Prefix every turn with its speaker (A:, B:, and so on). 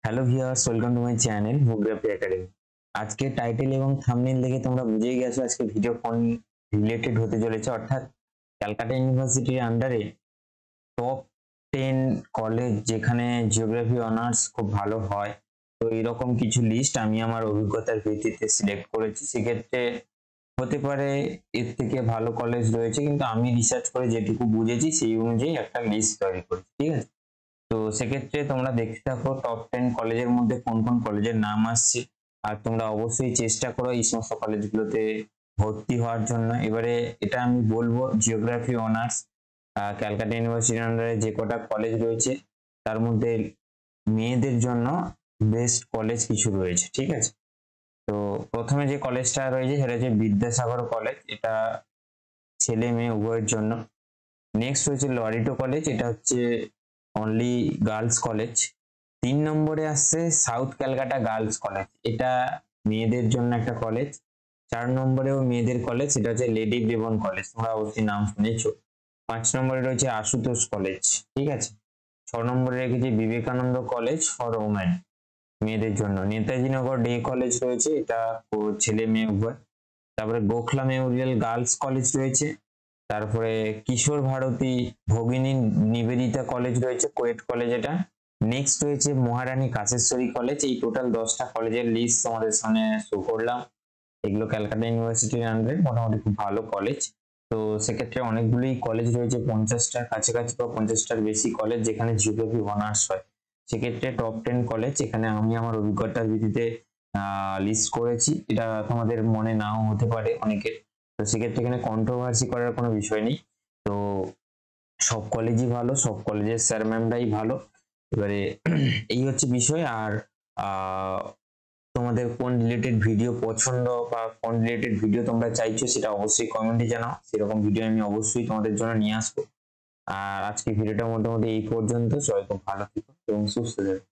A: Hello viewers, welcome to my channel ভূগ্রাফি academy. আজকে title এবং থাম্বনেল দেখে তোমরা বুঝেই গেছো আজকে ভিডিও কোন রিলেটেড হতে চলেছে, অর্থাৎ ক্যালকাটা ইউনিভার্সিটির আন্ডারে টপ 10 কলেজ যেখানে জিওগ্রাফি অনার্স খুব ভালো হয়। তো এরকম কিছু লিস্ট আমি আমার অভিজ্ঞতার ভিত্তিতে সিলেক্ট করেছি। সেক্ষেত্রে হতে পারে এর থেকে ভালো কলেজ রয়েছে, কিন্তু আমি রিসার্চ করে যেটুকু বুঝেছি সেই অনুযায়ী একটা লিস্ট তৈরি করেছি, ঠিক আছে? তো সেক্ষেত্রে তোমরা দেখতে থাকো টপ 10 কলেজের মধ্যে কোন কোন কলেজের নাম আসছে, আর তোমরা অবশ্যই চেষ্টা করো এই সমস্ত কলেজগুলোতে ভর্তি হওয়ার জন্য। এবারে এটা আমি বলবো জিওগ্রাফি অনার্স ক্যালকাটা ইউনিভার্সিটির আন্ডারে যে কটা কলেজ রয়েছে তার মধ্যে মেয়েদের জন্য বেস্ট কলেজ কিছু রয়েছে, ঠিক আছে? তো প্রথমে যে কলেজটা রয়েছে সেটা হচ্ছে বিদ্যাসাগর কলেজ, এটা ছেলে মেয়ে উভয়ের জন্য। নেক্সট হচ্ছে লরিটো কলেজ, এটা হচ্ছে অনলি গার্লস কলেজ। 3 নম্বরে আসছে সাউথ ক্যালকাটা গার্লস কলেজ, এটা মেয়েদের জন্য একটা কলেজ। 4 নম্বরেও মেয়েদের কলেজ, এটা হচ্ছে লেডি বেবন কলেজ, তোমরা অবশ্যই নাম শুনেছো। 5 নম্বরে রয়েছে আশুতোষ কলেজ, ঠিক আছে। 6 নম্বরে রেখেছি বিবেকানন্দ কলেজ ফর ওমেন, মেয়েদের জন্য। নেতাজি নগর ডে কলেজ রয়েছে, এটা ছেলে মেয়ে উভয়। তারপরে গোখলা মেমোরিয়াল গার্লস কলেজ রয়েছে। তারপরে কিশোর ভারতী ভগিনী নিবেদিতা কলেজ রয়েছে, কোয়েট কলেজ এটা। নেক্সট রয়েছে মহারানী কাশেশ্বরী কলেজ। এই টোটাল 10টা কলেজের লিস্ট তোমাদের সামনে শো করলাম। এগুলো ক্যালকাটা ইউনিভার্সিটির আন্ডারে মোটামুটি খুব ভালো কলেজ। তো সেক্ষেত্রে অনেকগুলোই কলেজ রয়েছে, 50টার কাছাকাছি বা 50টার বেশি কলেজ যেখানে জিওগ্রাফি অনার্স হয়। সেক্ষেত্রে টপ 10 কলেজ এখানে আমি আমার অভিজ্ঞতার ভিত্তিতে লিস্ট করেছি। এটা তোমাদের মনে নাও হতে পারে অনেকের, তো সেক্ষেত্রে এখানে কন্ট্রোভার্সি করার কোনো বিষয় নেই। তো সব কলেজই ভালো, সব কলেজের স্যার ম্যামরাই ভালো। এবারে এই হচ্ছে বিষয়। আর তোমাদের কোন রিলেটেড ভিডিও পছন্দ বা কোন রিলেটেড ভিডিও তোমরা চাইছো সেটা অবশ্যই কমেন্টে জানাও, সেরকম ভিডিও আমি অবশ্যই তোমাদের জন্য নিয়ে আসবো। আর আজকে ভিডিওটা মোটামুটি এই পর্যন্ত। সবাই খুব ভালো থেকো এবং সুস্থ থেকো।